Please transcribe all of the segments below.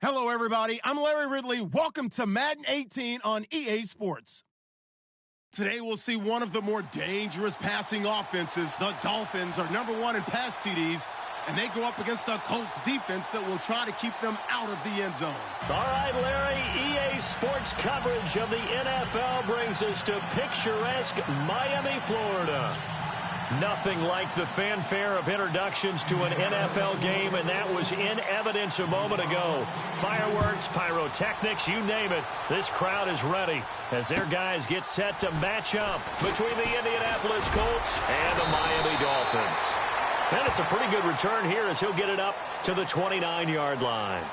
Hello, everybody. I'm Larry Ridley. Welcome to Madden 18 on EA Sports. Today, we'll see one of the more dangerous passing offenses. The Dolphins are number one in pass TDs, and they go up against the Colts defense that will try to keep them out of the end zone. All right, Larry, EA Sports coverage of the NFL brings us to picturesque Miami, Florida. Nothing like the fanfare of introductions to an NFL game, and that was in evidence a moment ago. Fireworks, pyrotechnics, you name it. This crowd is ready as their guys get set to match up between the Indianapolis Colts and the Miami Dolphins. And it's a pretty good return here as he'll get it up to the 29-yard line.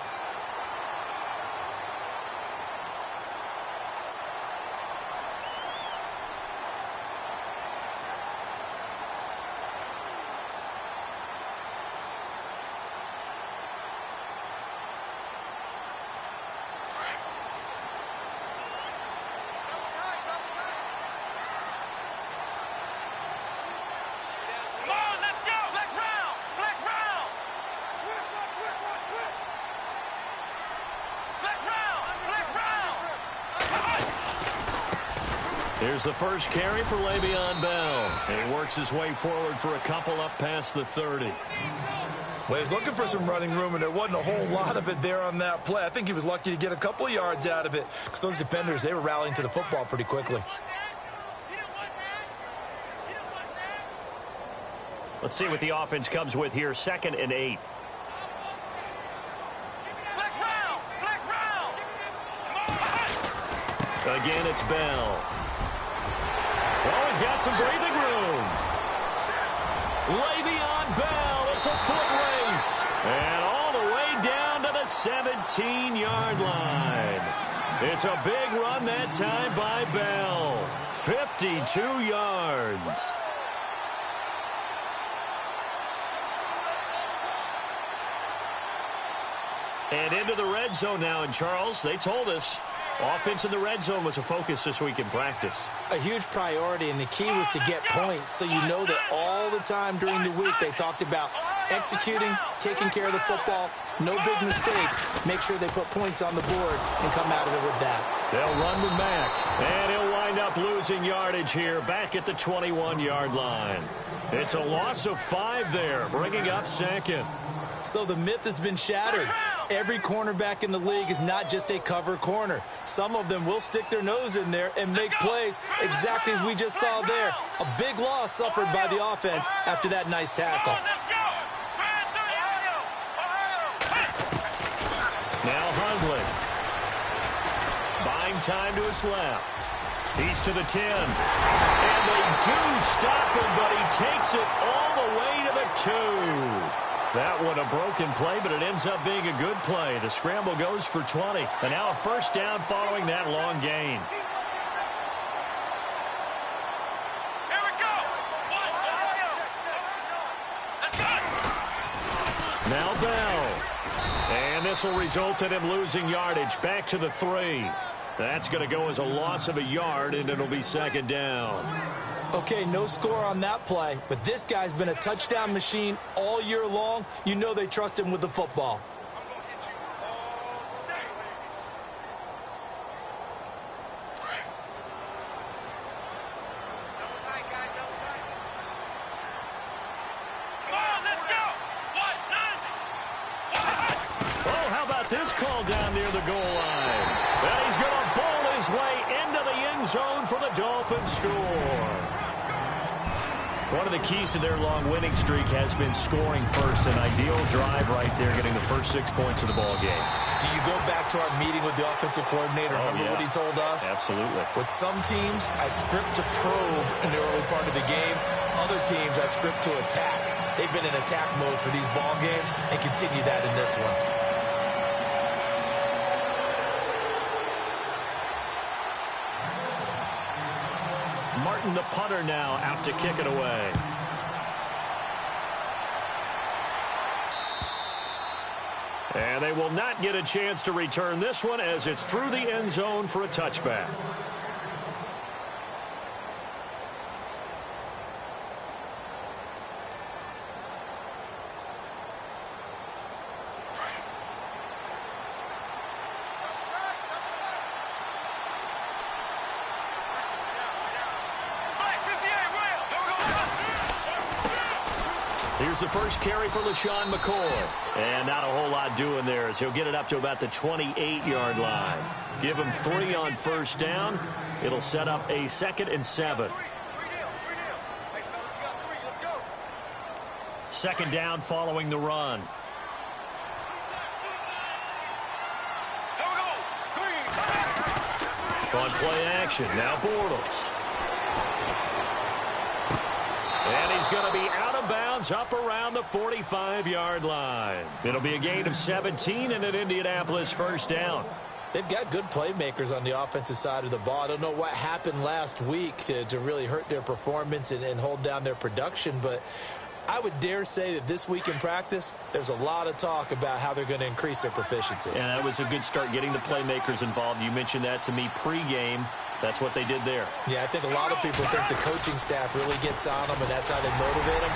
Here's the first carry for Le'Veon Bell. And he works his way forward for a couple up past the 30. Well, he's looking for some running room, and there wasn't a whole lot of it there on that play. I think he was lucky to get a couple of yards out of it because those defenders, they were rallying to the football pretty quickly. Let's see what the offense comes with here. 2nd and 8. Again, it's Bell. Oh, he's got some breathing room. Le'Veon Bell, it's a foot race. And all the way down to the 17-yard line. It's a big run that time by Bell. 52 yards. And into the red zone now. And Charles, they told us, offense in the red zone was a focus this week in practice. A huge priority, and the key was to get points. So you know that all the time during the week they talked about executing, taking care of the football, no big mistakes. Make sure they put points on the board and come out of it with that. They'll run with Mack, and he'll wind up losing yardage here back at the 21-yard line. It's a loss of 5 there, bringing up 2nd. So the myth has been shattered. Every cornerback in the league is not just a cover corner. Some of them will stick their nose in there and make plays exactly as we just saw there. A big loss suffered by the offense after that nice tackle. Now Hundley. Buying time to his left. He's to the 10. And they do stop him, but he takes it all the way to the 2. That one a broken play, but it ends up being a good play. The scramble goes for 20. And now a first down following that long gain. Here we go. Now Bell. And this will result in him losing yardage back to the 3. That's going to go as a loss of a yard, and it'll be 2nd down. Okay, no score on that play, but this guy's been a touchdown machine all year long. You know they trust him with the football. Oh, how about this call down near the goal line? And he's going to bowl his way into the end zone for the Dolphins score. One of the keys to their long winning streak has been scoring first. An ideal drive right there, getting the first 6 points of the ball game. Do you go back to our meeting with the offensive coordinator? Remember what he told us? Absolutely. With some teams, I script to probe in the early part of the game. Other teams, I script to attack. They've been in attack mode for these ball games and continue that in this one. Martin, the punter, now out to kick it away. And they will not get a chance to return this one as it's through the end zone for a touchback. Here's the first carry for LaShawn McCoy. And not a whole lot doing there as he'll get it up to about the 28-yard line. Give him 3 on first down. It'll set up a 2nd and 7. Second down following the run. On play action, now Bortles. And he's going to be out of bounds up around the 45-yard line. It'll be a gain of 17 and an Indianapolis first down. They've got good playmakers on the offensive side of the ball. I don't know what happened last week to really hurt their performance and hold down their production, but I would dare say that this week in practice, there's a lot of talk about how they're going to increase their proficiency. And that was a good start getting the playmakers involved. You mentioned that to me pregame. That's what they did there. Yeah, I think a lot of people think the coaching staff really gets on them, and that's how they motivate them.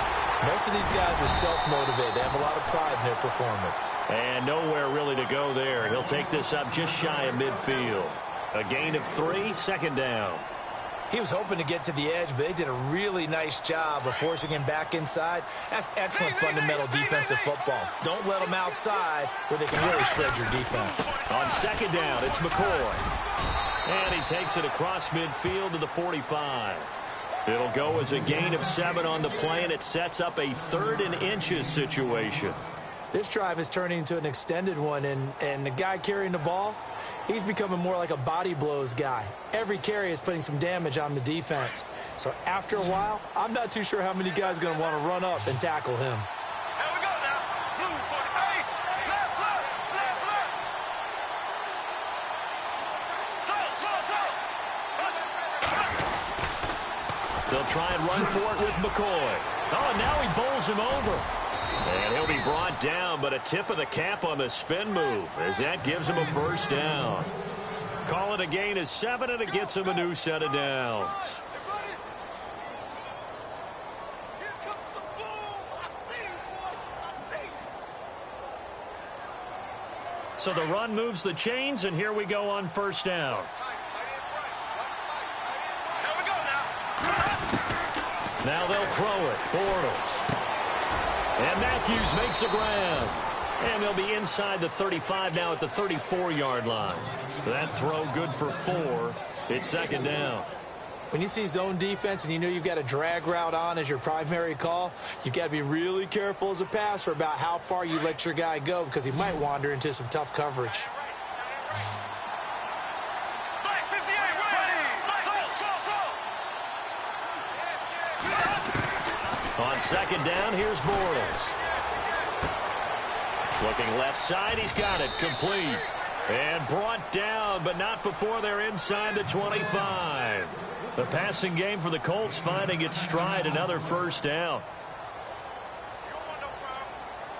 Most of these guys are self-motivated. They have a lot of pride in their performance. And nowhere really to go there. He'll take this up just shy of midfield. A gain of 3, second down. He was hoping to get to the edge, but they did a really nice job of forcing him back inside. That's excellent fundamental defensive football. Don't let them outside where they can really shred your defense. On second down, it's McCoy. And he takes it across midfield to the 45. It'll go as a gain of 7 on the play, and it sets up a 3rd and inches situation. This drive is turning into an extended one, and the guy carrying the ball, he's becoming more like a body blows guy. Every carry is putting some damage on the defense. So after a while, I'm not too sure how many guys are going to want to run up and tackle him. Here we go now. Move for the face. Left, left, left, left. They'll try and run for it with McCoy. Oh, and now he bowls him over. And he'll be brought down, but a tip of the cap on the spin move as that gives him a first down. Call it a gain of 7, and it gets him a new set of downs. So the run moves the chains, and here we go on first down. Now they'll throw it. Bortles. And Matthews makes the grab. And they'll be inside the 35 now at the 34-yard line. That throw good for 4. It's second down. When you see zone defense and you know you've got a drag route on as your primary call, you've got to be really careful as a passer about how far you let your guy go because he might wander into some tough coverage. On second down, here's Bortles. Looking left side, he's got it complete. And brought down, but not before they're inside the 25. The passing game for the Colts finding its stride, another first down.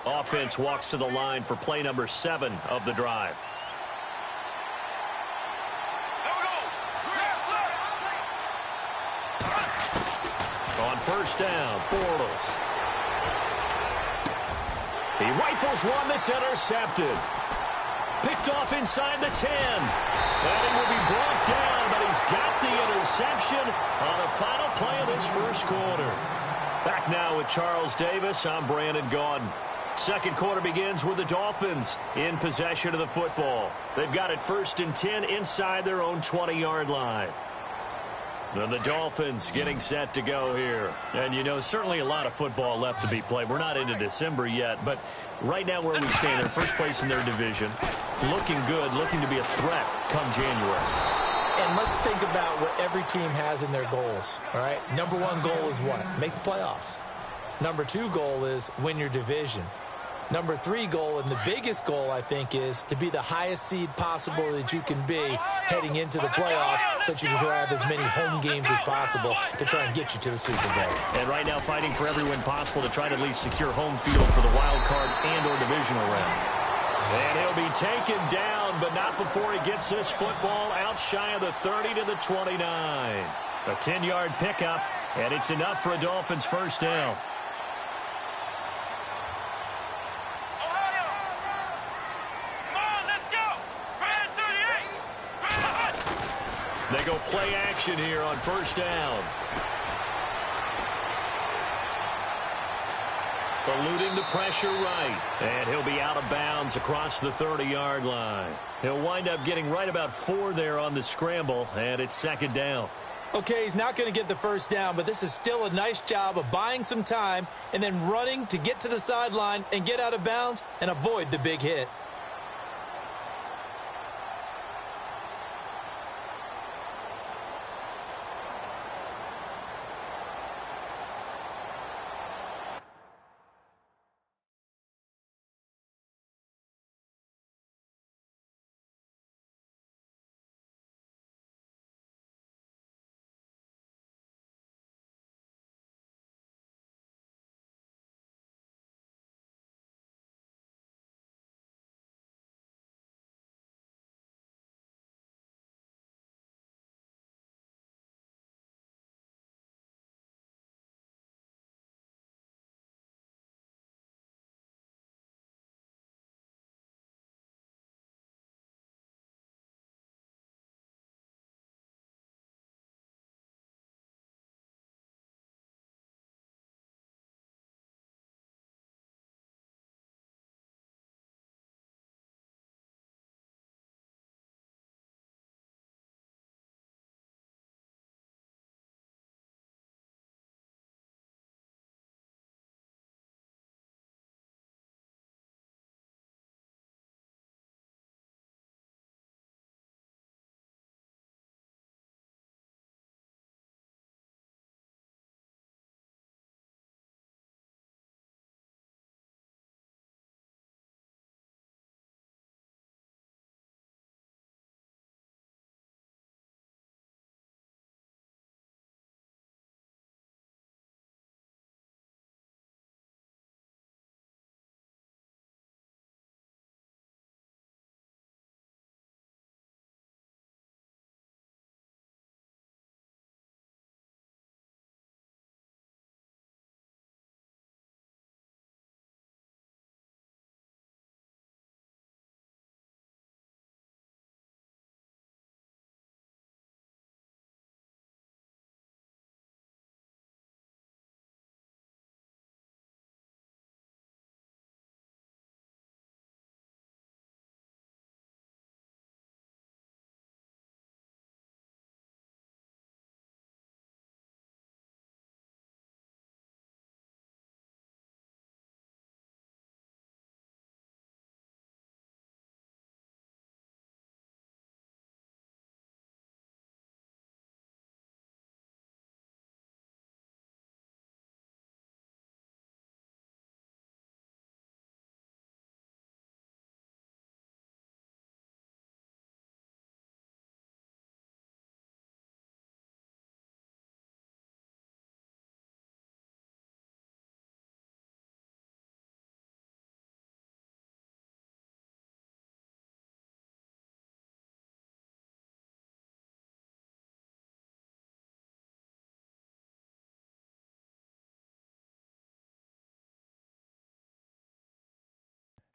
Offense walks to the line for play number 7 of the drive. On first down, Bortles. He rifles one that's intercepted. Picked off inside the 10. And he will be brought down, but he's got the interception on the final play of this first quarter. Back now with Charles Davis, I'm Brandon Gaudin. Second quarter begins with the Dolphins in possession of the football. They've got it 1st and 10 inside their own 20-yard line. Then the Dolphins getting set to go here. And, you know, certainly a lot of football left to be played. We're not into December yet, but right now where we stand, they're first place in their division. Looking good, looking to be a threat come January. And let's think about what every team has in their goals, all right? Number 1 goal is what? Make the playoffs. Number 2 goal is win your division. Number 3 goal, and the biggest goal, I think, is to be the highest seed possible that you can be heading into the playoffs so that you can have as many home games as possible to try and get you to the Super Bowl. And right now fighting for every win possible to try to at least secure home field for the wild card and or divisional round. And he'll be taken down, but not before he gets this football out shy of the 30 to the 29. A 10-yard pickup, and it's enough for a Dolphins first down. They go play action here on first down. Eluding the pressure right. And he'll be out of bounds across the 30-yard line. He'll wind up getting right about 4 there on the scramble, and it's second down. Okay, he's not going to get the first down, but this is still a nice job of buying some time and then running to get to the sideline and get out of bounds and avoid the big hit.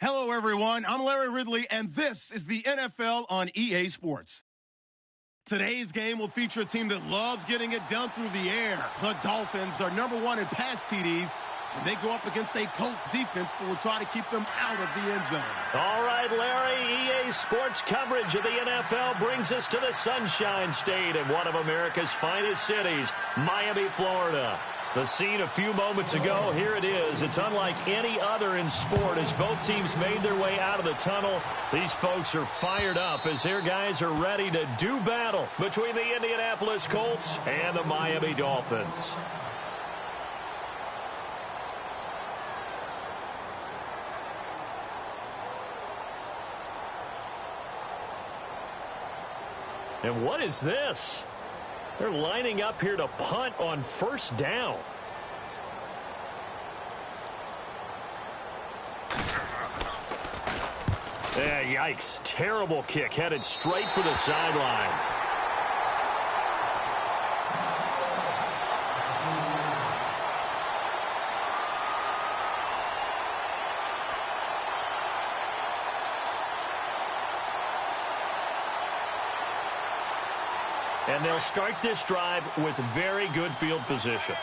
Hello, everyone. I'm Larry Ridley, and this is the NFL on EA Sports. Today's game will feature a team that loves getting it done through the air. The Dolphins are #1 in pass TDs, and they go up against a Colts defense that will try to keep them out of the end zone. All right, Larry, EA Sports coverage of the NFL brings us to the Sunshine State in one of America's finest cities, Miami, Florida. The scene a few moments ago, here it is. It's unlike any other in sport as both teams made their way out of the tunnel. These folks are fired up as their guys are ready to do battle between the Indianapolis Colts and the Miami Dolphins. And what is this? They're lining up here to punt on first down. Yeah, yikes. Terrible kick headed straight for the sidelines. And they'll start this drive with very good field position.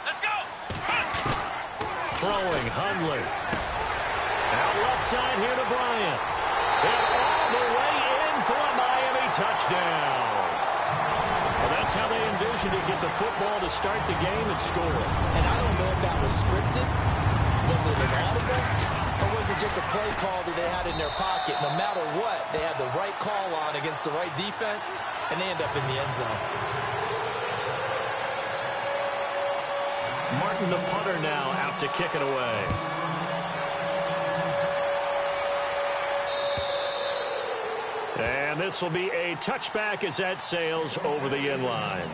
Let's go! throwing, Hundley. Out left side here to Bryant. And all the way in for a Miami touchdown. Well, that's how they envisioned to get the football to start the game and score. And I don't know if that was scripted. Was it an audible? Or was it just a play call that they had in their pocket? No matter what, they had the right call on against the right defense, and they end up in the end zone. Martin, the punter, now out to kick it away. And this will be a touchback as that sails over the end line.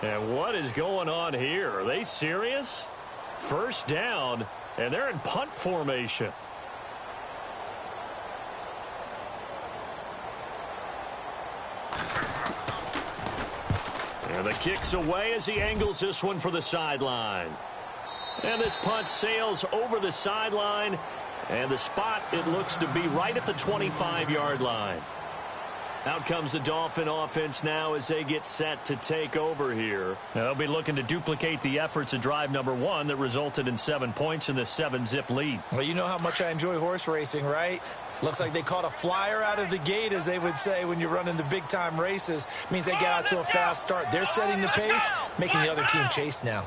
And what is going on here? Are they serious? First down, and they're in punt formation. And the kick's away as he angles this one for the sideline. And this punt sails over the sideline. And the spot, it looks to be right at the 25-yard line. Out comes the Dolphin offense now as they get set to take over here. Now they'll be looking to duplicate the efforts of drive number 1 that resulted in 7 points in the 7-zip lead. Well, you know how much I enjoy horse racing, right? Looks like they caught a flyer out of the gate, as they would say when you're running the big-time races. Means they get out to a fast start. They're setting the pace, making the other team chase now.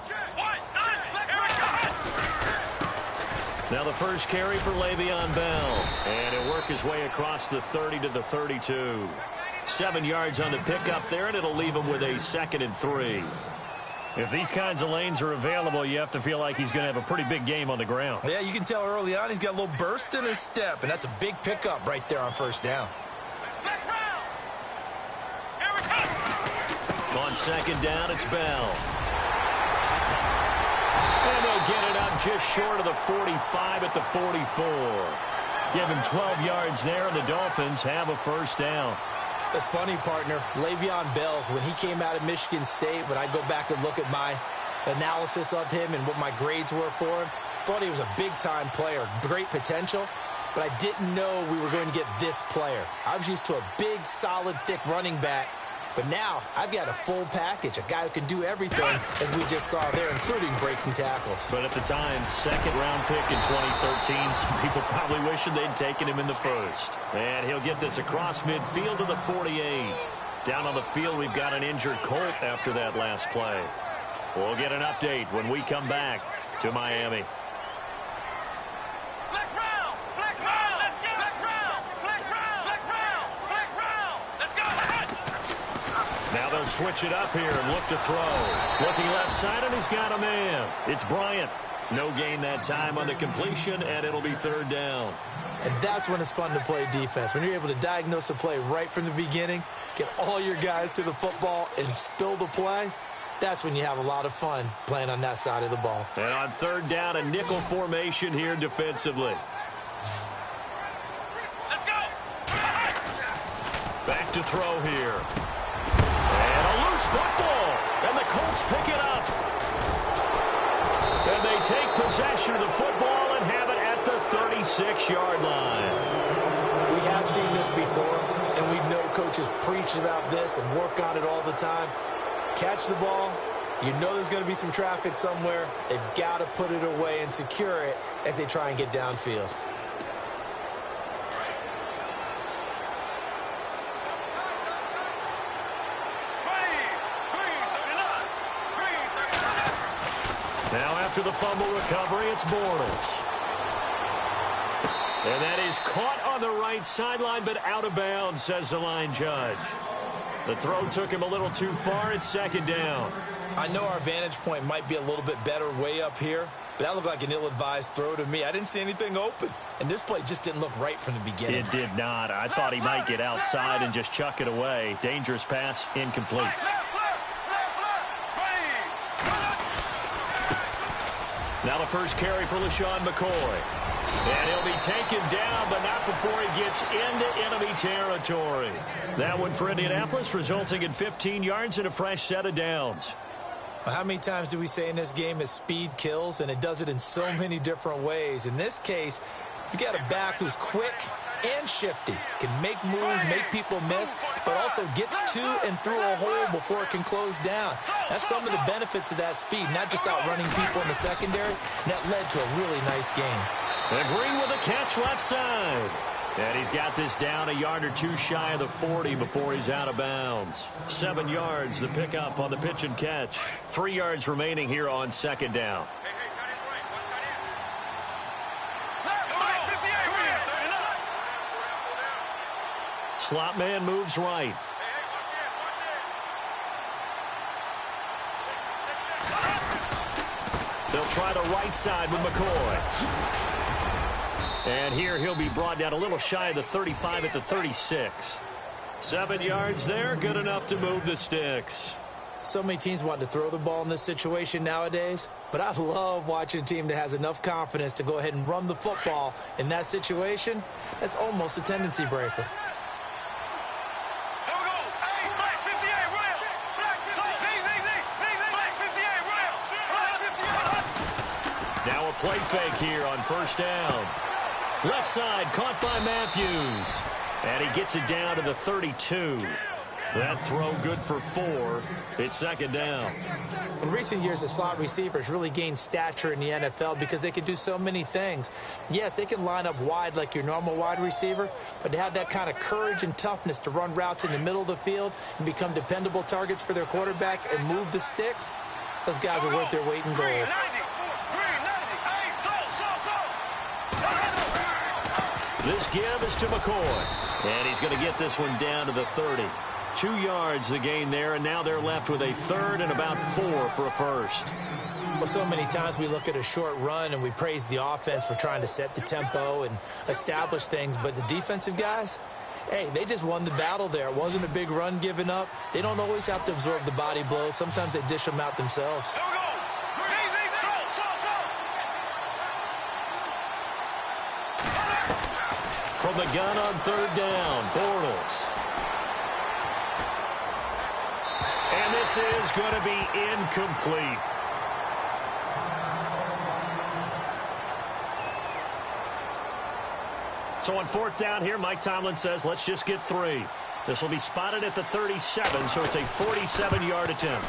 Now the first carry for Le'Veon Bell. And he'll work his way across the 30 to the 32. 7 yards on the pickup there, and it'll leave him with a 2nd and 3. If these kinds of lanes are available, you have to feel like he's going to have a pretty big game on the ground. Yeah, you can tell early on he's got a little burst in his step, and that's a big pickup right there on first down. On 2nd down, it's Bell. And they'll get it up just short of the 45 at the 44. Give him 12 yards there, and the Dolphins have a first down. That's funny, partner. Le'Veon Bell, when he came out of Michigan State, when I go back and look at my analysis of him and what my grades were for him, thought he was a big-time player, great potential, but I didn't know we were going to get this player. I was used to a big, solid, thick running back, but now I've got a full package, a guy who can do everything, as we just saw there, including breaking tackles. But at the time, 2nd-round pick in 2013, some people probably wishing they'd taken him in the first. And he'll get this across midfield to the 48. Down on the field, we've got an injured Colt after that last play. We'll get an update when we come back to Miami. Now they'll switch it up here and look to throw. Looking left side, and he's got a man. It's Bryant. No gain that time on the completion, and it'll be 3rd down. And that's when it's fun to play defense. When you're able to diagnose a play right from the beginning, get all your guys to the football and spill the play, that's when you have a lot of fun playing on that side of the ball. And on 3rd down, a nickel formation here defensively. Back to throw here. And a loose football. And the Colts pick it up. And they take possession of the football and have it at the 36-yard line. We have seen this before, and we know coaches preach about this and work on it all the time. Catch the ball. You know there's going to be some traffic somewhere. They've got to put it away and secure it as they try and get downfield. Now after the fumble recovery, it's Bortles. And that is caught on the right sideline, but out of bounds, says the line judge. The throw took him a little too far. It's 2nd down. I know our vantage point might be a little bit better way up here, but that looked like an ill-advised throw to me. I didn't see anything open, and this play just didn't look right from the beginning. It did not. I thought he might get outside and just chuck it away. Dangerous pass, incomplete. Now the first carry for LaShawn McCoy. And he'll be taken down, but not before he gets into enemy territory. That one for Indianapolis, resulting in 15 yards and a fresh set of downs. Well, how many times do we say in this game that speed kills, and it does it in so many different ways? In this case, you got a back who's quick and shifty, can make moves, make people miss, but also gets to and through a hole before it can close down. That's some of the benefits of that speed, not just outrunning people in the secondary, and that led to a really nice game. And Green with a catch left side. And he's got this down a yard or two shy of the 40 before he's out of bounds. 7 yards, the pickup on the pitch and catch. 3 yards remaining here on second down. Slot man moves right. They'll try the right side with McCoy. And here he'll be brought down a little shy of the 35 at the 36. 7 yards there, good enough to move the sticks. So many teams want to throw the ball in this situation nowadays, but I love watching a team that has enough confidence to go ahead and run the football in that situation. That's almost a tendency breaker. Now a play fake here on first down. Left side caught by Matthews. And he gets it down to the 32. That throw good for 4. It's second down. In recent years, the slot receivers really gained stature in the NFL because they can do so many things. Yes, they can line up wide like your normal wide receiver, but to have that kind of courage and toughness to run routes in the middle of the field and become dependable targets for their quarterbacks and move the sticks, those guys are worth their weight in gold. This give is to McCoy. And he's going to get this one down to the 30. 2 yards the gain there, and now they're left with a 3rd and about 4 for a first. Well, so many times we look at a short run and we praise the offense for trying to set the tempo and establish things, but the defensive guys, hey, they just won the battle there. It wasn't a big run given up. They don't always have to absorb the body blows. Sometimes they dish them out themselves. From the gun on third down, Bortles. And this is going to be incomplete. So on fourth down here, Mike Tomlin says, let's just get 3. This will be spotted at the 37, so it's a 47-yard attempt.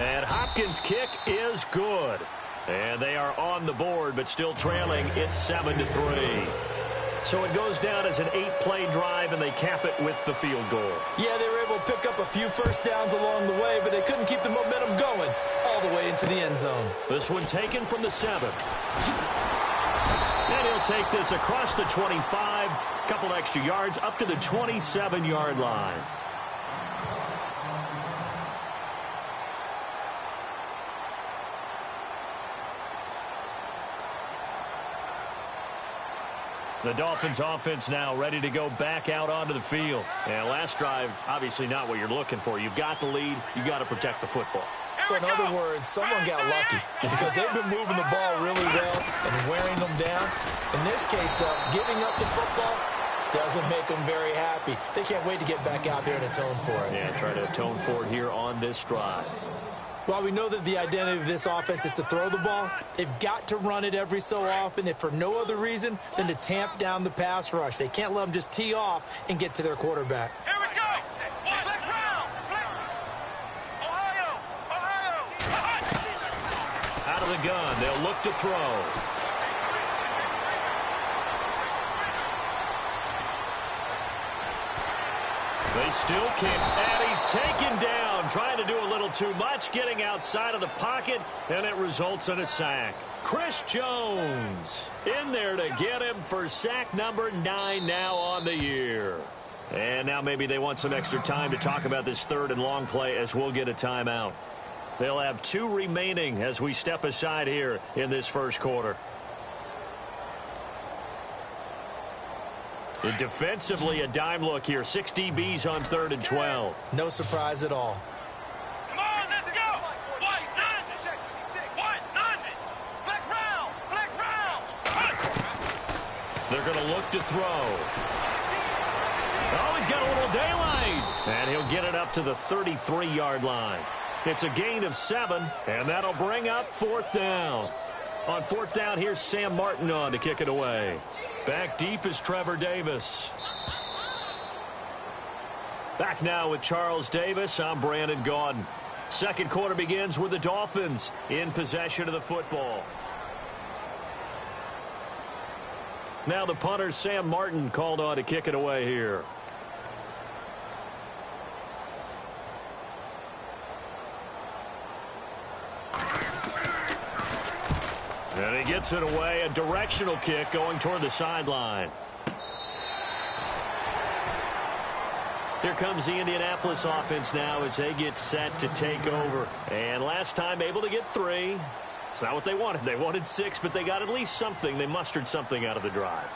And Hopkins' kick is good. And they are on the board, but still trailing. It's 7-3. So it goes down as an 8-play drive, and they cap it with the field goal. Yeah, they were able to pick up a few first downs along the way, but they couldn't keep the momentum going all the way into the end zone. This one taken from the 7. And he'll take this across the 25, a couple extra yards, up to the 27-yard line. The Dolphins offense now ready to go back out onto the field. And last drive, obviously not what you're looking for. You've got the lead. You've got to protect the football. So in other words, someone got lucky because they've been moving the ball really well and wearing them down. In this case, though, giving up the football doesn't make them very happy. They can't wait to get back out there and atone for it. Yeah, try to atone for it here on this drive. While we know that the identity of this offense is to throw the ball, they've got to run it every so often, if for no other reason than to tamp down the pass rush. They can't let them just tee off and get to their quarterback. Here we go. Black round. Ohio. Out of the gun, they'll look to throw. They still kick, and he's taken down, trying to do a little too much, getting outside of the pocket, and it results in a sack. Chris Jones in there to get him for sack number 9 now on the year. And now maybe they want some extra time to talk about this third and long play as we'll get a timeout. They'll have 2 remaining as we step aside here in this first quarter. And defensively, a dime look here. 6 DBs on 3rd and 12. No surprise at all. Come on, let's go. White, none. White, none. Black round. They're going to look to throw. Oh, he's got a little daylight. And he'll get it up to the 33-yard line. It's a gain of 7, and that'll bring up 4th down. On 4th down, here's Sam Martin on to kick it away. Back deep is Trevor Davis. Back now with Charles Davis. I'm Brandon Gaudin. Second quarter begins with the Dolphins in possession of the football. Now the punter, Sam Martin, called on to kick it away here. And he gets it away, a directional kick going toward the sideline. Here comes the Indianapolis offense now as they get set to take over. And last time able to get 3. It's not what they wanted. They wanted 6, but they got at least something. They mustered something out of the drive.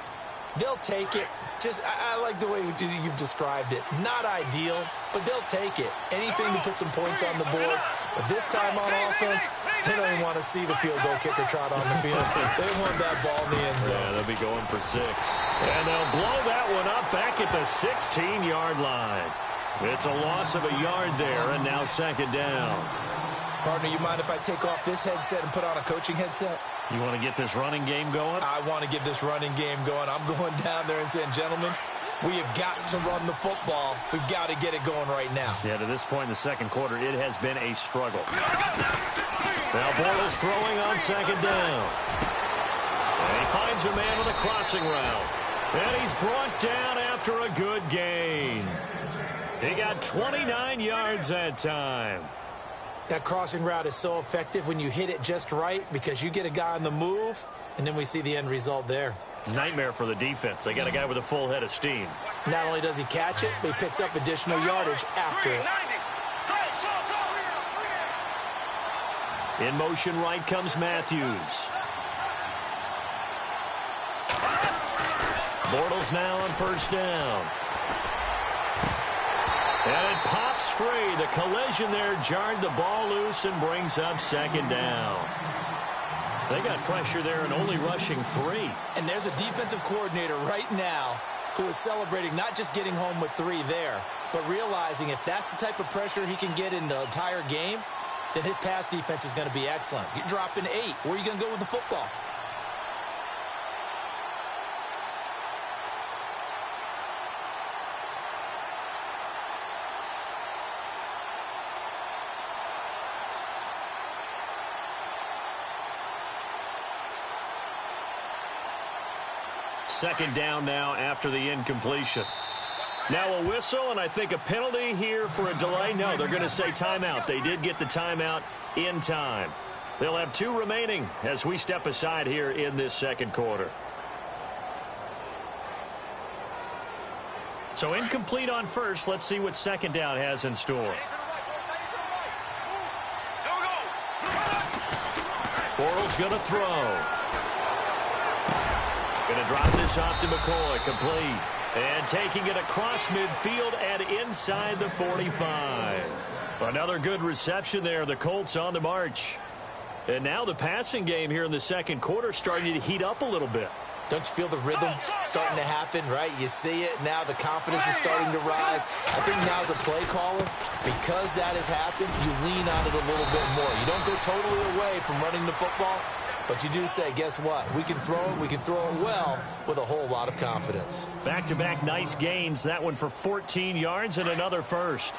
They'll take it. I like the way you've described it. Not ideal, but they'll take it. Anything to put some points on the board. But this time on offense, they don't even want to see the field goal kicker trot on the field. They want that ball in the end zone. Yeah, they'll be going for 6. And they'll blow that one up back at the 16-yard line. It's a loss of a yard there, and now 2nd down. Partner, you mind if I take off this headset and put on a coaching headset? You want to get this running game going? I want to get this running game going. I'm going down there and saying, gentlemen, we have got to run the football. We've got to get it going right now. Yeah, to this point in the second quarter, it has been a struggle. Now Bortles throwing on 2nd down. And he finds a man with a crossing route. And he's brought down after a good gain. He got 29 yards that time. That crossing route is so effective when you hit it just right because you get a guy on the move, and then we see the end result there. Nightmare for the defense. They got a guy with a full head of steam. Not only does he catch it, but he picks up additional yardage after it. In motion right comes Matthews. Bortles now on 1st down. And it pops free. The collision there jarred the ball loose and brings up 2nd down. They got pressure there and only rushing 3. And there's a defensive coordinator right now who is celebrating not just getting home with 3 there, but realizing if that's the type of pressure he can get in the entire game, then his pass defense is going to be excellent. You're dropping 8. Where are you going to go with the football? Second down now after the incompletion. Now a whistle and I think a penalty here for a delay. No, they're going to say timeout. They did get the timeout in time. They'll have 2 remaining as we step aside here in this second quarter. So incomplete on first. Let's see what 2nd down has in store. Bortles going to throw. Going to drop this off to McCoy, complete. And taking it across midfield and inside the 45. Another good reception there. The Colts on the march. And now the passing game here in the second quarter starting to heat up a little bit. Don't you feel the rhythm starting to happen, right? You see it. Now the confidence is starting to rise. I think now as a play caller, because that has happened, you lean on it a little bit more. You don't go totally away from running the football. But you do say, guess what? We can throw it. We can throw it well with a whole lot of confidence. Back-to-back nice gains. That one for 14 yards and another first.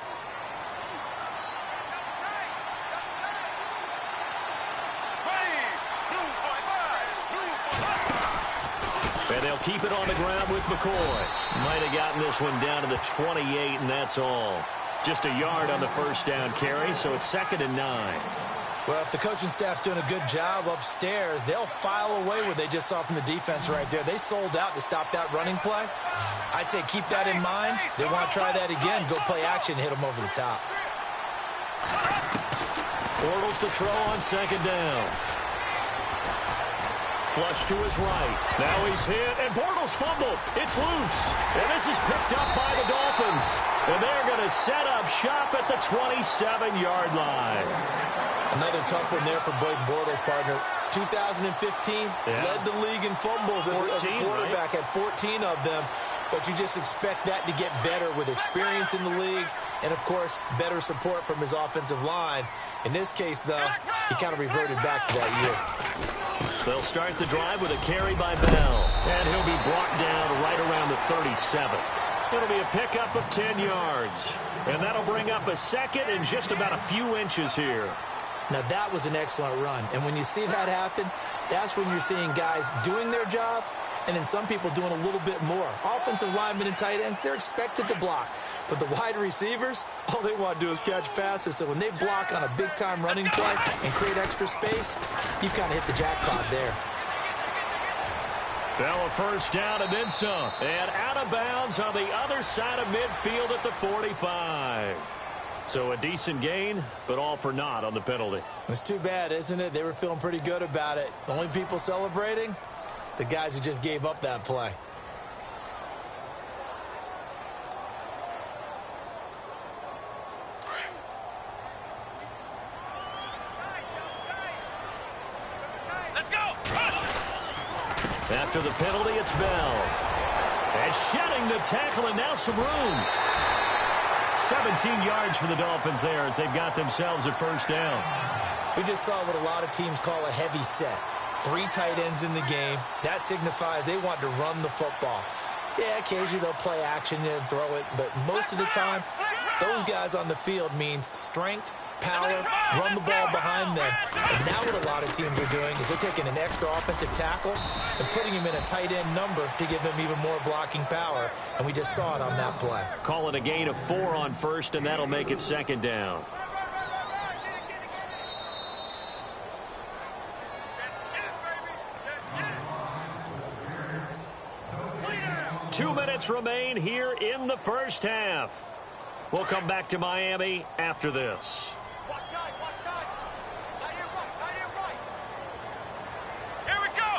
And they'll keep it on the ground with McCoy. Might have gotten this one down to the 28, and that's all. Just a yard on the first down carry, so it's 2nd and 9. Well, if the coaching staff's doing a good job upstairs, they'll file away what they just saw from the defense right there. They sold out to stop that running play. I'd say keep that in mind. They want to try that again. Go play action, hit them over the top. Bortles to throw on 2nd down. Flush to his right. Now he's hit, and Bortles fumbled. It's loose. And this is picked up by the Dolphins. And they're going to set up shop at the 27-yard line. Another tough one there for Blake Bortles, partner. 2015, led the league in fumbles as a quarterback, had 14 of them. but you just expect that to get better with experience in the league and, of course, better support from his offensive line. In this case, though, he kind of reverted back to that year. They'll start the drive with a carry by Bell, and he'll be brought down right around the 37. It'll be a pickup of 10 yards, and that'll bring up a second and just about a few inches here. Now, that was an excellent run, and when you see that happen, that's when you're seeing guys doing their job and then some people doing a little bit more. Offensive linemen and tight ends, they're expected to block. But the wide receivers, all they want to do is catch passes. So when they block on a big-time running play and create extra space, you've kind of hit the jackpot there. Bell a first down and then some. And out of bounds on the other side of midfield at the 45. So a decent gain, but all for naught on the penalty. It's too bad, isn't it? They were feeling pretty good about it. The only people celebrating, the guys who just gave up that play. Let's go. After the penalty, it's Bell. And shedding the tackle, and now some room. 17 yards for the Dolphins there as they've got themselves a first down. We just saw what a lot of teams call a heavy set. 3 tight ends in the game. That signifies they want to run the football. Yeah, occasionally they'll play action and throw it, but most of the time, those guys on the field means strength, power, run the ball behind them. And now what a lot of teams are doing is they're taking an extra offensive tackle and putting him in a tight end number to give them even more blocking power. And we just saw it on that play. Call it a gain of 4 on first, and that'll make it second down. Two minutes remain here in the first half. We'll come back to Miami after this. Watch time, watch time. Tight end right. Here we go.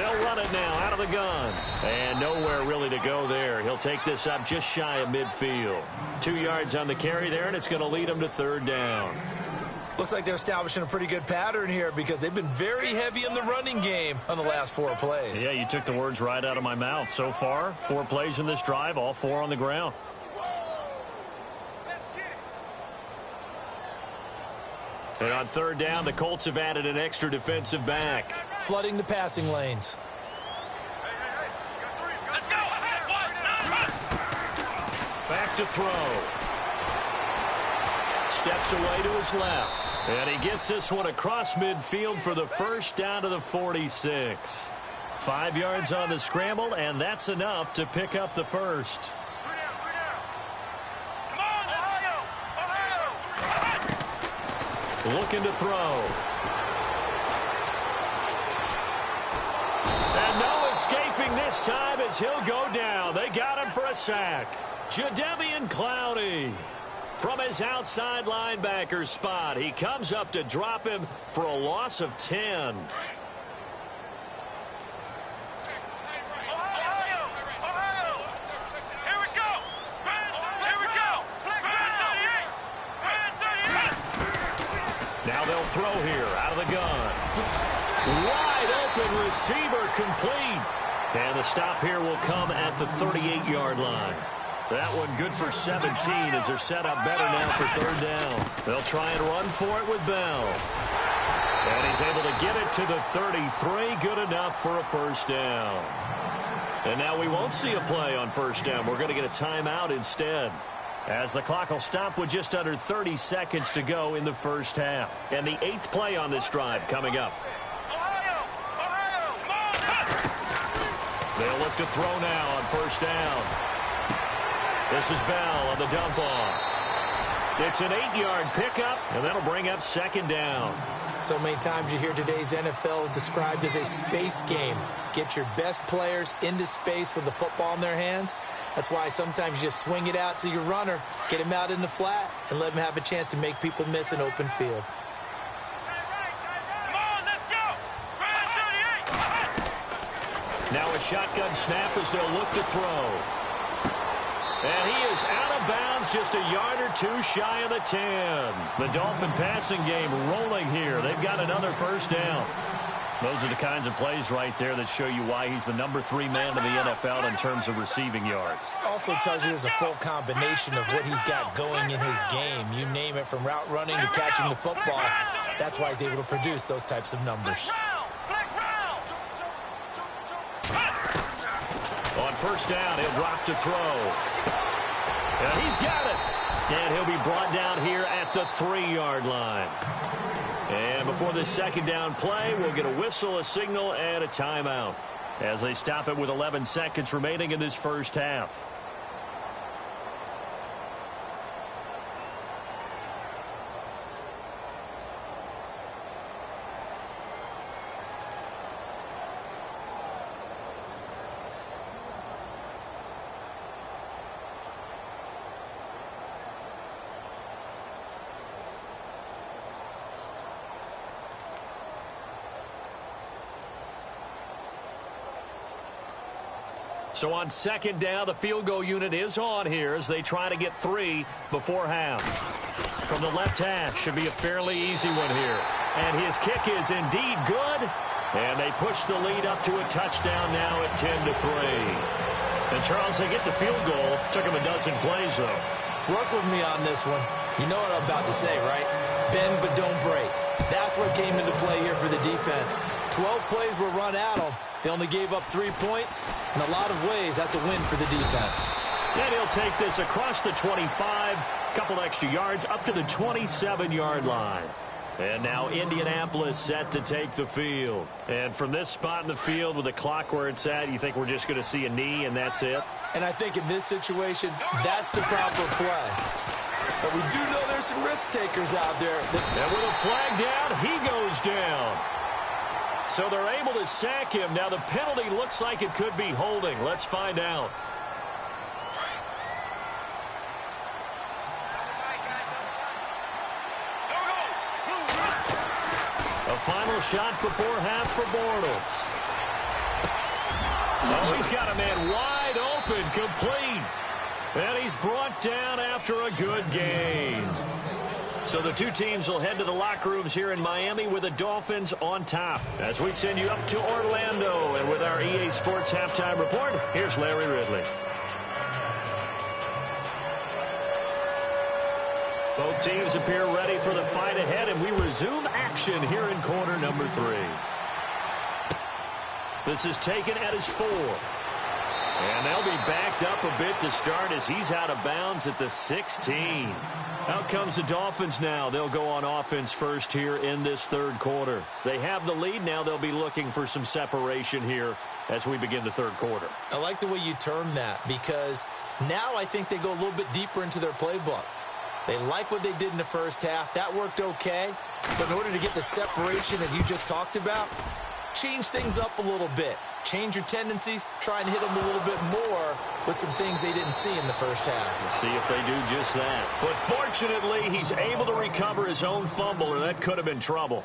They'll run it now out of the gun. And nowhere really to go there. He'll take this up just shy of midfield. 2 yards on the carry there, and it's going to lead him to third down. Looks like they're establishing a pretty good pattern here because they've been very heavy in the running game on the last 4 plays. Yeah, you took the words right out of my mouth. So far, 4 plays in this drive, all 4 on the ground. And on third down, the Colts have added an extra defensive back. Flooding the passing lanes. Let's go. Back to throw. Steps away to his left. And he gets this one across midfield for the first down to the 46. 5 yards on the scramble, and that's enough to pick up the first. Come on, Ohio. Looking to throw. And no escaping this time as he'll go down. They got him for a sack. Jadeveon Clowney. From his outside linebacker spot, he comes up to drop him for a loss of 10. Ohio. Here we go. Here we go. Brand 38. Now they'll throw here out of the gun. Wide open receiver complete. And the stop here will come at the 38-yard line. That one good for 17 as they're set up better now for third down. They'll try and run for it with Bell. And he's able to get it to the 33. Good enough for a first down. And now we won't see a play on first down. We're going to get a timeout instead, as the clock will stop with just under 30 seconds to go in the first half. And the 8th play on this drive coming up. Ohio. Come on. They'll look to throw now on first down. This is Bell on the dump off. It's an 8-yard pickup, and that'll bring up second down. So many times you hear today's NFL described as a space game. Get your best players into space with the football in their hands. That's why sometimes you just swing it out to your runner, get him out in the flat, and let him have a chance to make people miss an open field. Come on, let's go. Brand 38. Now a shotgun snap as they'll look to throw. And he is out of bounds just a yard or 2 shy of the 10. The Dolphin passing game rolling here. They've got another first down. Those are the kinds of plays right there that show you why he's the #3 man in the NFL in terms of receiving yards. Also tells you there's a full combination of what he's got going in his game. You name it, from route running to catching the football. That's why he's able to produce those types of numbers. On first down, he'll drop to throw. And he's got it. And he'll be brought down here at the 3-yard line. And before this second down play, we'll get a whistle, a signal, and a timeout as they stop it with 11 seconds remaining in this first half. So on second down, the field goal unit is on here as they try to get 3 before half. From the left hash, should be a fairly easy one here. And his kick is indeed good. And they push the lead up to a touchdown now at 10-3. And Charles, they get the field goal. Took him a dozen plays, though. Work with me on this one. You know what I'm about to say, right? Bend but don't break. That's what came into play here for the defense. 12 plays were run at them. They only gave up 3 points. In a lot of ways, that's a win for the defense. And he'll take this across the 25, couple extra yards up to the 27-yard line. And now Indianapolis set to take the field. And from this spot in the field with the clock where it's at, you think we're just going to see a knee and that's it? And I think in this situation, that's the proper play. But we do know there's some risk takers out there. And with a flag down, he goes down. So they're able to sack him. Now the penalty looks like it could be holding. Let's find out. A final shot before half for Bortles. Oh, he's got a man wide open, complete. And he's brought down after a good game. So the two teams will head to the locker rooms here in Miami with the Dolphins on top. As we send you up to Orlando, and with our EA Sports Halftime Report, here's Larry Ridley. Both teams appear ready for the fight ahead, and we resume action here in quarter number 3. This is taken at his 4. And they'll be backed up a bit to start as he's out of bounds at the 16. Out comes the Dolphins now. They'll go on offense first here in this third quarter. They have the lead now. They'll be looking for some separation here as we begin the third quarter. I like the way you term that, because now I think they go a little bit deeper into their playbook. They like what they did in the first half. That worked okay. But in order to get the separation that you just talked about, change things up a little bit. Change your tendencies, try and hit them a little bit more with some things they didn't see in the first half. Let's see if they do just that. But fortunately, he's able to recover his own fumble, or that could have been trouble.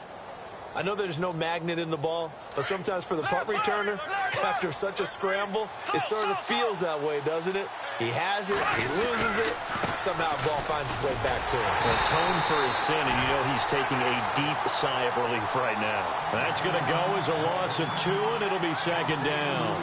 I know there's no magnet in the ball, but sometimes for the punt returner, after such a scramble, it sort of feels that way, doesn't it? He has it, he loses it, somehow the ball finds its way back to him. Atone for his sin, and you know he's taking a deep sigh of relief right now. That's going to go as a loss of 2, and it'll be second down.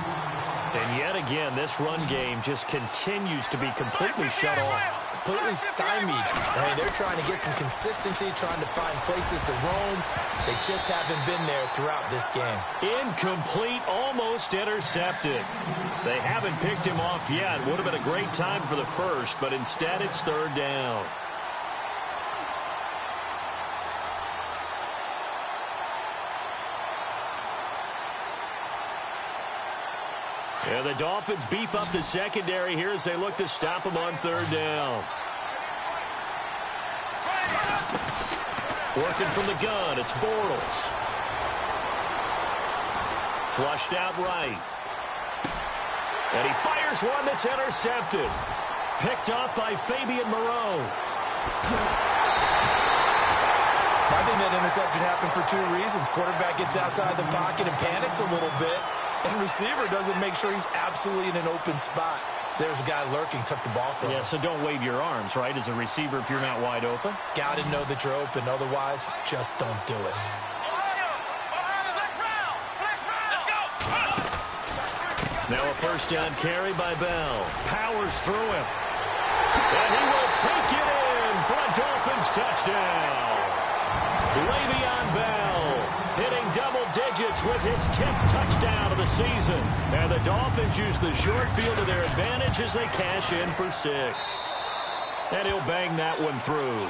And yet again, this run game just continues to be completely shut off. Completely stymied. I mean, they're trying to get some consistency, trying to find places to roam. They just haven't been there throughout this game. Incomplete, almost intercepted. They haven't picked him off yet. Would have been a great time for the first, but instead it's third down. Yeah, the Dolphins beef up the secondary here as they look to stop him on third down. Working from the gun, it's Bortles. Flushed out right. And he fires one that's intercepted. Picked up by Fabian Moreau. I think that interception happened for 2 reasons. Quarterback gets outside the pocket and panics a little bit. And receiver doesn't make sure he's absolutely in an open spot. So there's a guy lurking, took the ball from him. Yeah, so don't wave your arms, right, as a receiver if you're not wide open. Got to know that you're open. Otherwise, just don't do it. Now a first down carry by Bell. Powers through him. And he will take it in for a Dolphins touchdown. Le'Veon Bell hitting double digits with his 10th touchdown of the season. And the Dolphins use the short field to their advantage as they cash in for 6. And he'll bang that one through.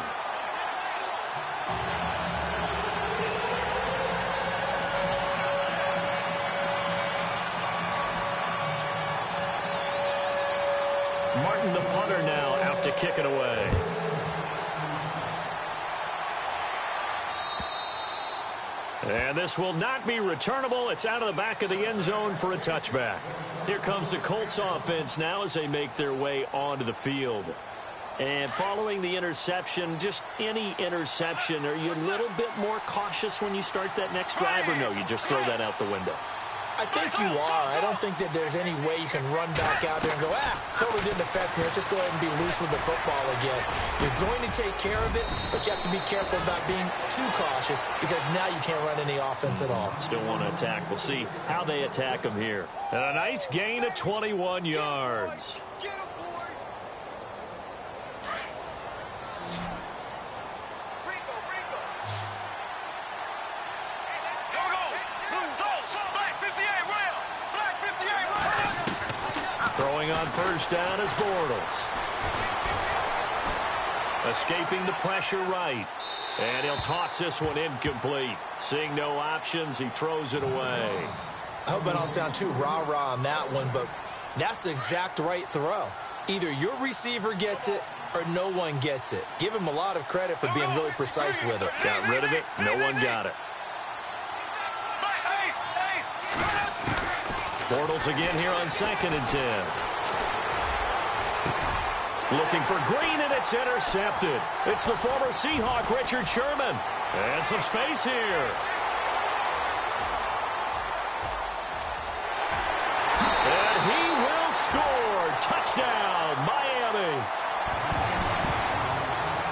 Martin, the punter, now out to kick it away. And this will not be returnable. It's out of the back of the end zone for a touchback. Here comes the Colts offense now as they make their way onto the field. And following the interception, just any interception, are you a little bit more cautious when you start that next drive, or no, you just throw that out the window? I think you are. I don't think that there's any way you can run back out there and go, totally didn't affect me. Let's just go ahead and be loose with the football again. You're going to take care of it, but you have to be careful about being too cautious because now you can't run any offense at all. Still want to attack. We'll see how they attack him here. And a nice gain of 21 yards. Throwing on first down is Bortles. Escaping the pressure right. And he'll toss this one incomplete. Seeing no options, he throws it away. I hope I don't sound too rah-rah on that one, but that's the exact right throw. Either your receiver gets it or no one gets it. Give him a lot of credit for being really precise with it. Got rid of it. No one got it. Bortles again here on 2nd and 10. Looking for Green, and it's intercepted. It's the former Seahawk, Richard Sherman. And some space here. And he will score. Touchdown, Miami.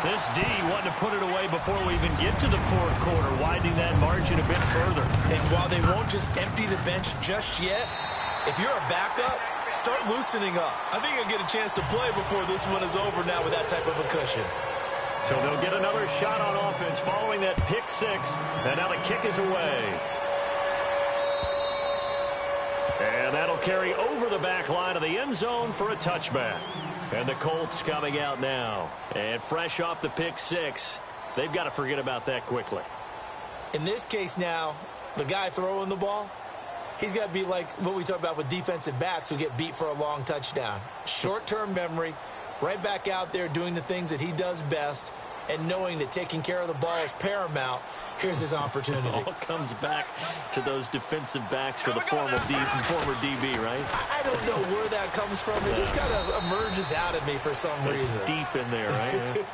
This D wanted to put it away before we even get to the 4th quarter, widening that margin a bit further. And while they won't just empty the bench just yet, if you're a backup, start loosening up. I think you'll get a chance to play before this one is over now with that type of a cushion. So they'll get another shot on offense following that pick 6, and now the kick is away. And that'll carry over the back line of the end zone for a touchback. And the Colts coming out now. And fresh off the pick 6, they've got to forget about that quickly. In this case now, the guy throwing the ball, he's got to be like what we talk about with defensive backs who get beat for a long touchdown. Short-term memory, right back out there doing the things that he does best, and knowing that taking care of the ball is paramount. Here's his opportunity. It all comes back to those defensive backs for the former DB, right? I don't know where that comes from. It just kind of emerges out of me for some reason. It's deep in there, right?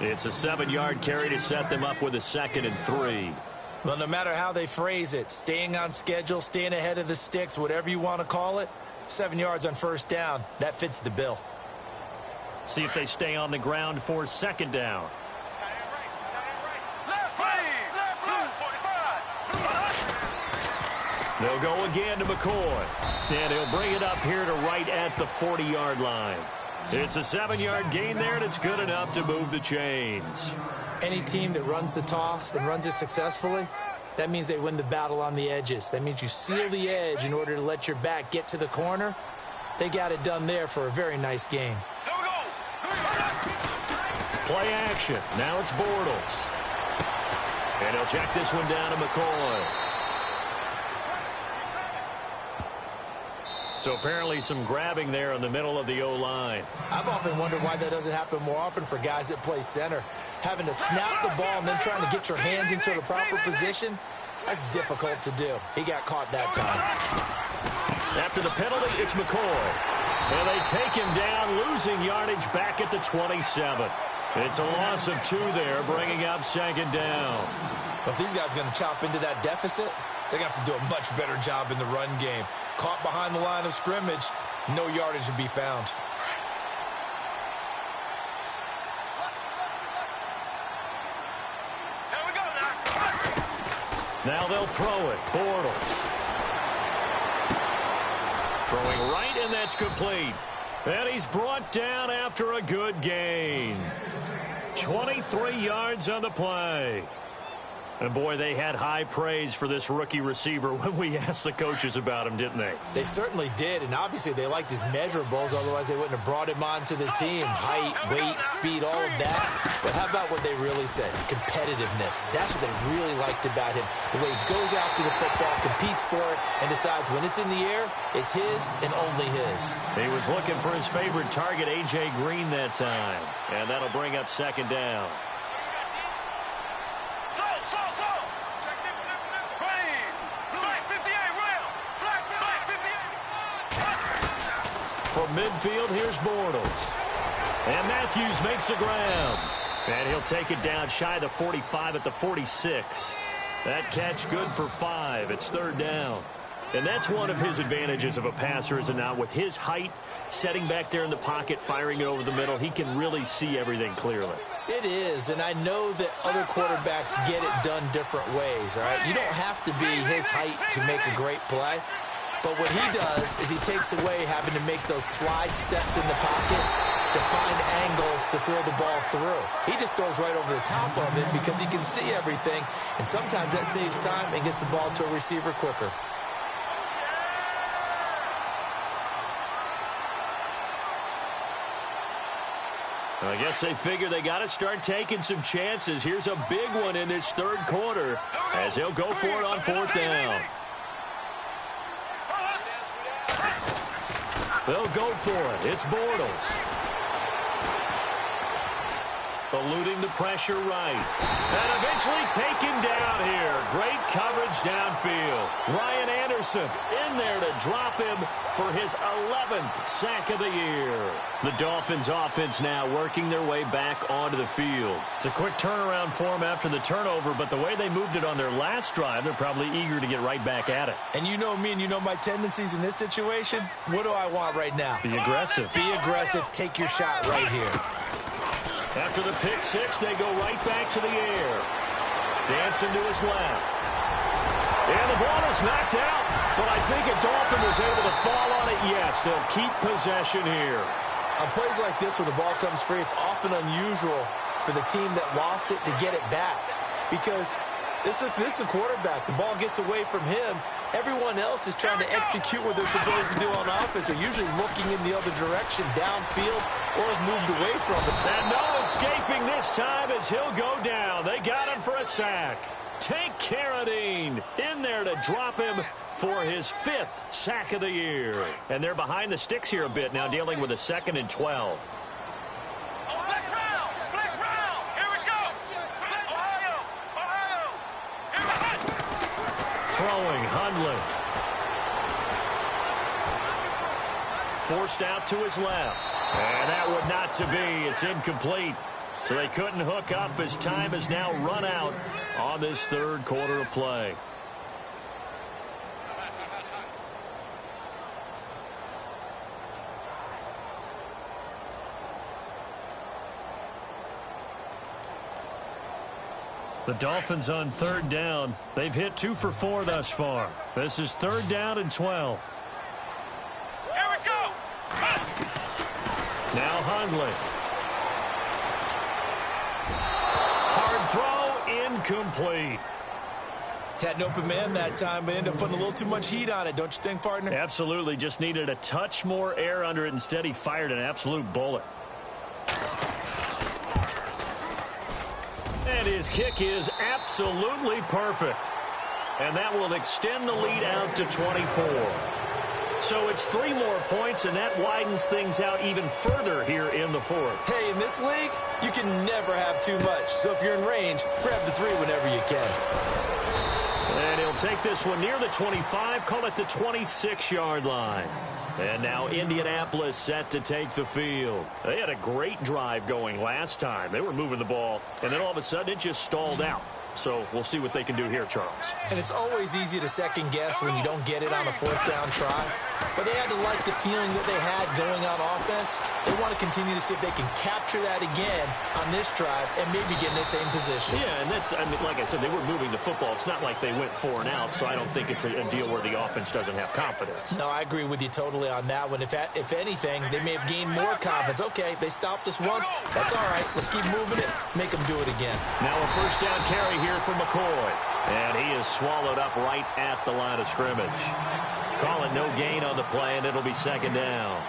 It's a 7-yard carry to set them up with a 2nd and 3. Well, no matter how they phrase it, staying on schedule, staying ahead of the sticks, whatever you want to call it, 7 yards on first down, that fits the bill. See if they stay on the ground for 2nd down. They'll go again to McCoy. And he'll bring it up here to right at the 40-yard line. It's a 7-yard gain there, and it's good enough to move the chains. Any team that runs the toss and runs it successfully, that means they win the battle on the edges. That means you seal the edge in order to let your back get to the corner. They got it done there for a very nice game. Play action. Now it's Bortles. And he'll check this one down to McCoy. So apparently some grabbing there in the middle of the O-line. I've often wondered why that doesn't happen more often for guys that play center. Having to snap the ball and then trying to get your hands into the proper position, that's difficult to do. He got caught that time. After the penalty, it's McCoy. And they take him down, losing yardage back at the 27. It's a loss of 2 there, bringing up 2nd down. Well, if these guys are going to chop into that deficit, they got to do a much better job in the run game. Caught behind the line of scrimmage, no yardage to be found. Now they'll throw it. Bortles. Throwing right, and that's complete. And he's brought down after a good gain. 23 yards on the play. And, boy, they had high praise for this rookie receiver when we asked the coaches about him, didn't they? They certainly did, and obviously they liked his measurables. Otherwise, they wouldn't have brought him onto the team. Height, weight, speed, all of that. But how about what they really said? Competitiveness. That's what they really liked about him. The way he goes after the football, competes for it, and decides when it's in the air, it's his and only his. He was looking for his favorite target, A.J. Green, that time. And that'll bring up second down. From midfield, here's Bortles. And Matthews makes the ground. And he'll take it down shy of the 45 at the 46. That catch good for 5. It's third down. And that's one of his advantages of a passer, is it not? With his height, setting back there in the pocket, firing it over the middle, he can really see everything clearly. It is, and I know that other quarterbacks get it done different ways, all right? You don't have to be his height to make a great play. But what he does is he takes away having to make those slide steps in the pocket to find angles to throw the ball through. He just throws right over the top of it because he can see everything, and sometimes that saves time and gets the ball to a receiver quicker. I guess they figure they got to start taking some chances. Here's a big one in this third quarter as he'll go for it on fourth down. They'll go for it. It's Bortles. Eluding the pressure right. And eventually taken down here. Great coverage downfield. Ryan Anderson in there to drop him for his 11th sack of the year. The Dolphins offense now working their way back onto the field. It's a quick turnaround for them after the turnover, but the way they moved it on their last drive, they're probably eager to get right back at it. And you know me and you know my tendencies in this situation. What do I want right now? Be aggressive. Be aggressive. Take your shot right here. After the pick six, they go right back to the air. Dancing to his left. And the ball is knocked out, but I think a Dolphin was able to fall on it. Yes, they'll keep possession here. On plays like this where the ball comes free, it's often unusual for the team that lost it to get it back. Because this is the quarterback. The ball gets away from him. Everyone else is trying to execute what they're supposed to do on offense. They're usually looking in the other direction, downfield, or have moved away from it. And no escaping this time as he'll go down. They got him for a sack. Take Carradine in there to drop him for his 5th sack of the year. And they're behind the sticks here a bit now, dealing with a 2nd and 12. Throwing, Hundley. Forced out to his left. And that would not to be. It's incomplete. So they couldn't hook up as time has now run out on this third quarter of play. The Dolphins on third down. They've hit 2 for 4 thus far. This is third down and 12. Here we go. Now Hundley. Hard throw, incomplete. Had an open man that time, but ended up putting a little too much heat on it, don't you think, partner? Absolutely. Just needed a touch more air under it. Instead, he fired an absolute bullet. And his kick is absolutely perfect. And that will extend the lead out to 24. So it's 3 more points, and that widens things out even further here in the fourth. Hey, in this league, you can never have too much. So if you're in range, grab the 3 whenever you can. And he'll take this one near the 25, call it the 26-yard line. And now Indianapolis set to take the field. They had a great drive going last time. They were moving the ball, and then all of a sudden it just stalled out. So we'll see what they can do here, Charles. And it's always easy to second guess when you don't get it on a fourth down try. But they had to like the feeling that they had going on offense. They want to continue to see if they can capture that again on this drive and maybe get in the same position. Yeah, and that's, I mean, like I said, they were moving the football. It's not like they went 4 and out, so I don't think it's a deal where the offense doesn't have confidence. No, I agree with you totally on that one. If anything, they may have gained more confidence. Okay, they stopped us once. That's all right. Let's keep moving it. Make them do it again. Now a first down carry here for McCoy. And he is swallowed up right at the line of scrimmage. Call it no gain on the play, and it'll be second down.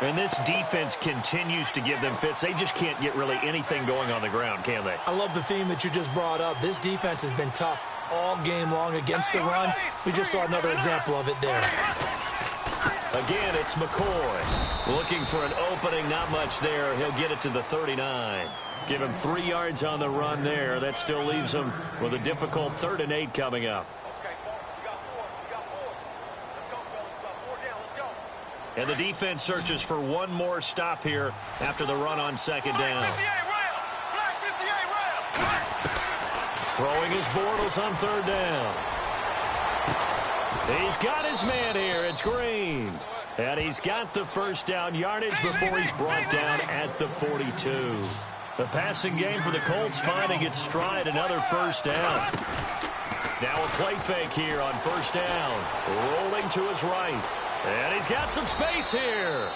And this defense continues to give them fits. They just can't get really anything going on the ground, can they? I love the theme that you just brought up. This defense has been tough all game long against the run. We just saw another example of it there. Again, it's McCoy. Looking for an opening, not much there. He'll get it to the 39. Give him 3 yards on the run there. That still leaves him with a difficult 3rd and 8 coming up. And the defense searches for one more stop here after the run on second down. Throwing his Bortles on 3rd down. He's got his man here. It's Green. And he's got the first down yardage before he's brought down at the 42. The passing game for the Colts finding its stride, another first down. Now a play fake here on first down. Rolling to his right. And he's got some space here.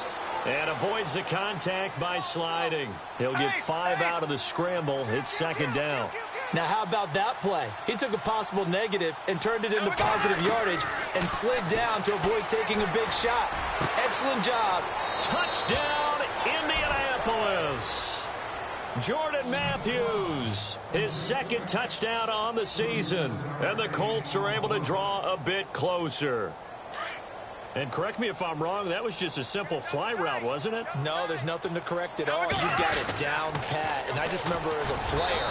And avoids the contact by sliding. He'll get 5 out of the scramble. It's second down. Now, how about that play? He took a possible negative and turned it into positive yardage and slid down to avoid taking a big shot. Excellent job. Touchdown, Indianapolis. Jordan Matthews, his 2nd touchdown on the season. And the Colts are able to draw a bit closer. And correct me if I'm wrong, that was just a simple fly route, wasn't it? No, there's nothing to correct at all. You got it down pat. And I just remember as a player,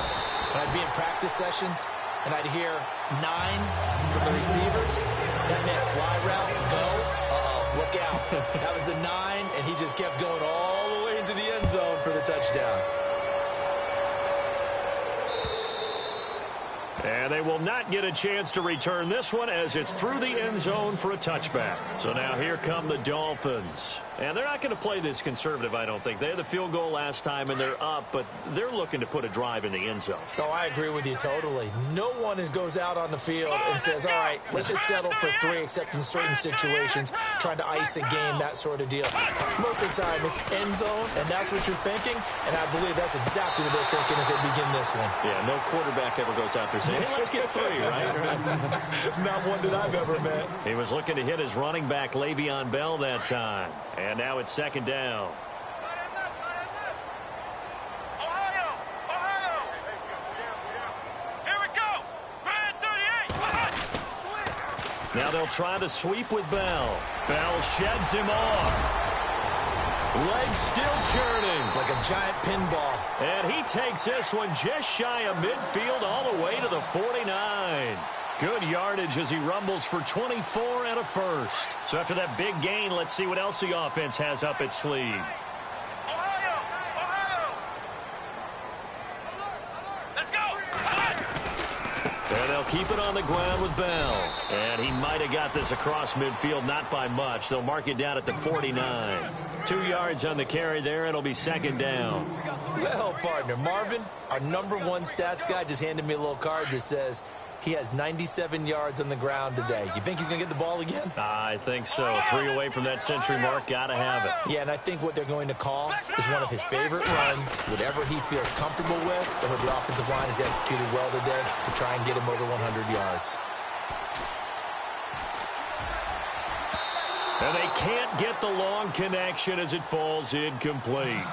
when I'd be in practice sessions, and I'd hear 9 from the receivers. That meant fly route, go, look out. That was the 9, and he just kept going all the way into the end zone for the touchdown. And they will not get a chance to return this one as it's through the end zone for a touchback. So now here come the Dolphins. And they're not going to play this conservative, I don't think. They had the field goal last time, and they're up, but they're looking to put a drive in the end zone. Oh, I agree with you totally. No one goes out on the field and says, all right, let's just settle for 3, except in certain situations, trying to ice a game, that sort of deal. Most of the time, it's end zone, and that's what you're thinking, and I believe that's exactly what they're thinking as they begin this one. Yeah, no quarterback ever goes out there saying, hey, let's get 3, right? Not one that I've ever met. He was looking to hit his running back, Le'Veon Bell, that time. And now it's second down. Ohio! Here we go! Red 38! Now they'll try to sweep with Bell. Bell sheds him off. Legs still churning. Like a giant pinball. And he takes this one just shy of midfield all the way to the 49. Good yardage as he rumbles for 24 and a first. So after that big gain, let's see what else the offense has up its sleeve. Ohio! Let's go! And they'll keep it on the ground with Bell. And he might have got this across midfield, not by much. They'll mark it down at the 49. 2 yards on the carry there. It'll be second down. Well, partner, Marvin, our #1 stats guy, just handed me a little card that says he has 97 yards on the ground today. You think he's going to get the ball again? I think so. 3 away from that century mark. Got to have it. Yeah, and I think what they're going to call is one of his favorite runs, whatever he feels comfortable with, and what the offensive line has executed well today to try and get him over 100 yards. And they can't get the long connection as it falls incomplete.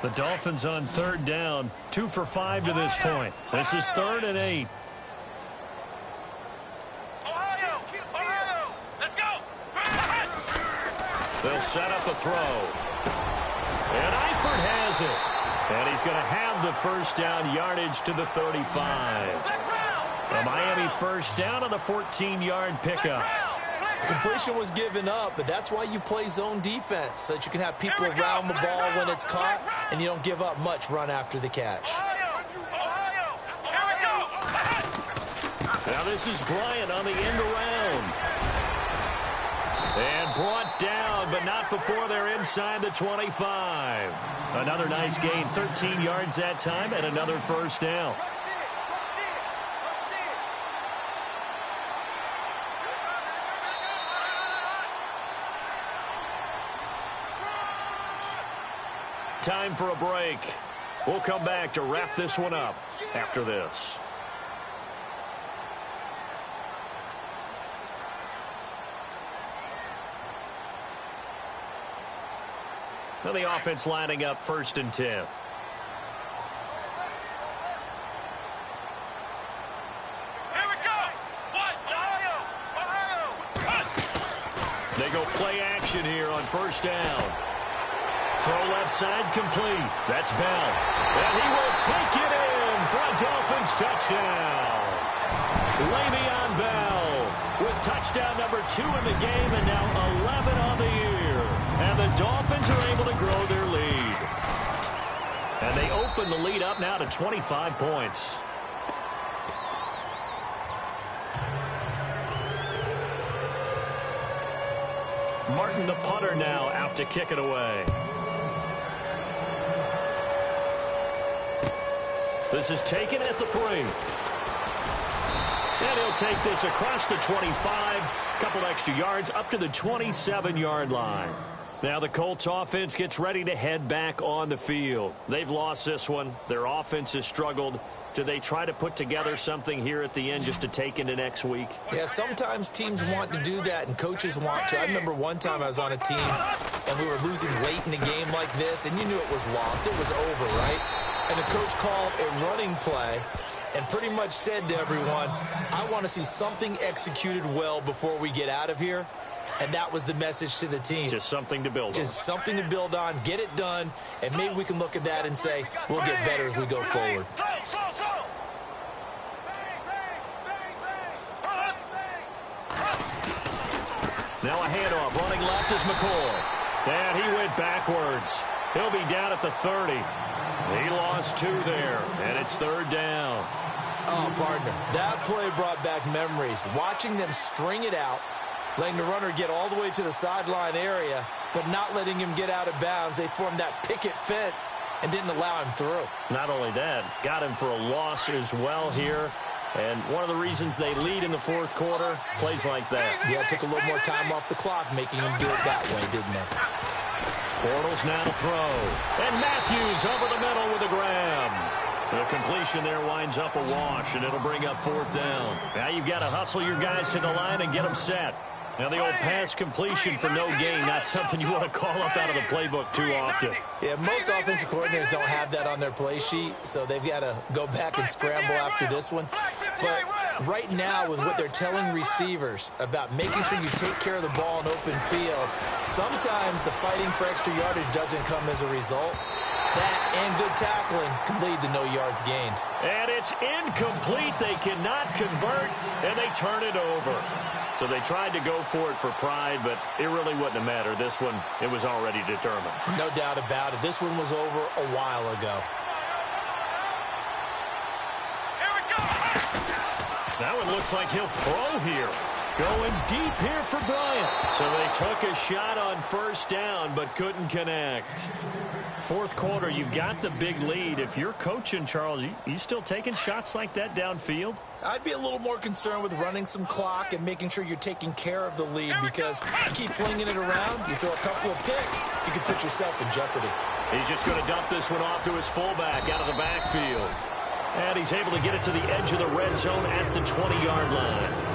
The Dolphins on 3rd down, 2 for 5 to this point. This is 3rd and 8. Ohio! Let's go! They'll set up a throw. And Eifert has it. And he's going to have the first down yardage to the 35. A Miami first down on the 14-yard pickup. Completion was given up, but that's why you play zone defense, so that you can have people around the ball when it's caught, and you don't give up much run after the catch. Now this is Bryant on the end around. And brought down, but not before they're inside the 25. Another nice gain, 13 yards that time, and another first down. Time for a break. We'll come back to wrap this one up after this. Now the offense lining up 1st and 10. They go play action here on 1st down. Throw left side complete. That's Bell. And he will take it in for a Dolphins touchdown. Le'Veon Bell with touchdown number 2 in the game and now 11 on the year. And the Dolphins are able to grow their lead. And they open the lead up now to 25 points. Martin, the punter, now out to kick it away. This is taken at the 3. And he'll take this across the 25. Couple extra yards up to the 27-yard line. Now the Colts offense gets ready to head back on the field. They've lost this one. Their offense has struggled. Do they try to put together something here at the end just to take into next week? Yeah, sometimes teams want to do that and coaches want to. I remember one time I was on a team and we were losing late in a game like this and you knew it was lost. It was over, right? And the coach called a running play and pretty much said to everyone, I want to see something executed well before we get out of here. And that was the message to the team. Just something to build on. Just something to build on, get it done, and maybe we can look at that and say, we'll get better as we go forward. Now a handoff. Running left is McCoy. And he went backwards. He'll be down at the 30. He lost 2 there, and it's 3rd down. Oh, partner, that play brought back memories. Watching them string it out, letting the runner get all the way to the sideline area, but not letting him get out of bounds. They formed that picket fence and didn't allow him through. Not only that, got him for a loss as well here. And one of the reasons they lead in the 4th quarter, plays like that. Yeah, it took a little more time off the clock, making him do it that way, didn't it? Bortles now to throw. And Matthews over the middle with a grab. The completion there winds up a wash, and it'll bring up 4th down. Now you've got to hustle your guys to the line and get them set. Now the old pass completion for no gain, not something you want to call up out of the playbook too often. Yeah, most offensive coordinators don't have that on their play sheet, so they've got to go back and scramble after this one. But right now, with what they're telling receivers about making sure you take care of the ball in open field, sometimes the fighting for extra yardage doesn't come as a result. That and good tackling can lead to no yards gained. And it's incomplete. They cannot convert, and they turn it over. So they tried to go for it for pride, but it really wouldn't have mattered. This one, it was already determined. No doubt about it. This one was over a while ago. Here we go. That one looks like he'll throw here. Going deep here for Bryant. So they took a shot on 1st down, but couldn't connect. 4th quarter, you've got the big lead. If you're coaching, Charles, you still taking shots like that downfield? I'd be a little more concerned with running some clock and making sure you're taking care of the lead, because you keep flinging it around, you throw a couple of picks, you can put yourself in jeopardy. He's just going to dump this one off to his fullback out of the backfield. And he's able to get it to the edge of the red zone at the 20-yard line.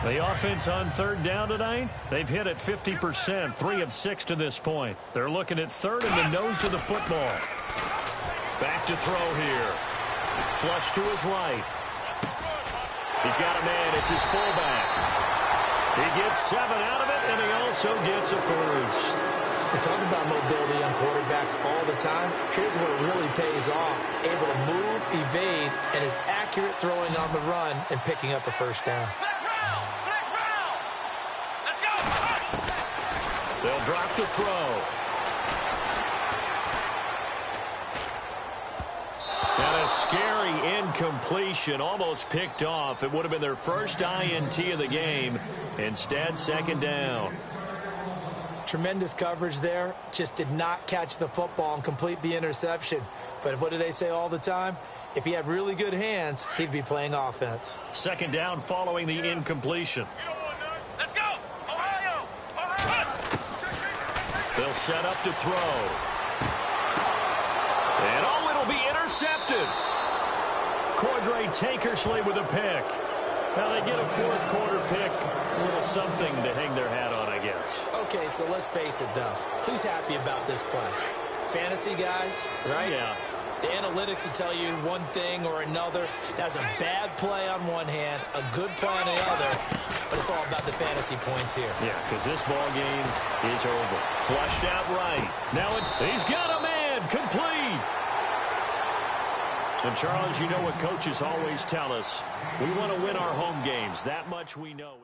The offense on 3rd down tonight, they've hit it 50%, 3 of 6 to this point. They're looking at 3rd in the nose of the football. Back to throw here. Flush to his right. He's got a man. It's his fullback. He gets 7 out of it, and he also gets a first. We talk about mobility on quarterbacks all the time. Here's where it really pays off. Able to move, evade, and is accurate throwing on the run and picking up a first down. They'll drop the throw. And a scary incompletion, almost picked off. It would have been their first INT of the game. Instead, second down. Tremendous coverage there. Just did not catch the football and complete the interception. But what do they say all the time? If he had really good hands, he'd be playing offense. Second down following the incompletion. Let's go! Ohio! They'll set up to throw. And oh, it'll be intercepted. Cordray Tankersley with a pick. Now they get a fourth quarter pick. A little something to hang their hat on, I guess. Okay, so let's face it, though. Who's happy about this play? Fantasy guys, right? Yeah. The analytics will tell you one thing or another. That's a bad play on one hand, a good play on the other, but it's all about the fantasy points here. Yeah, because this ball game is over. Flushed out right. Now he's got a man. Complete. And, Charles, you know what coaches always tell us. We want to win our home games. That much we know.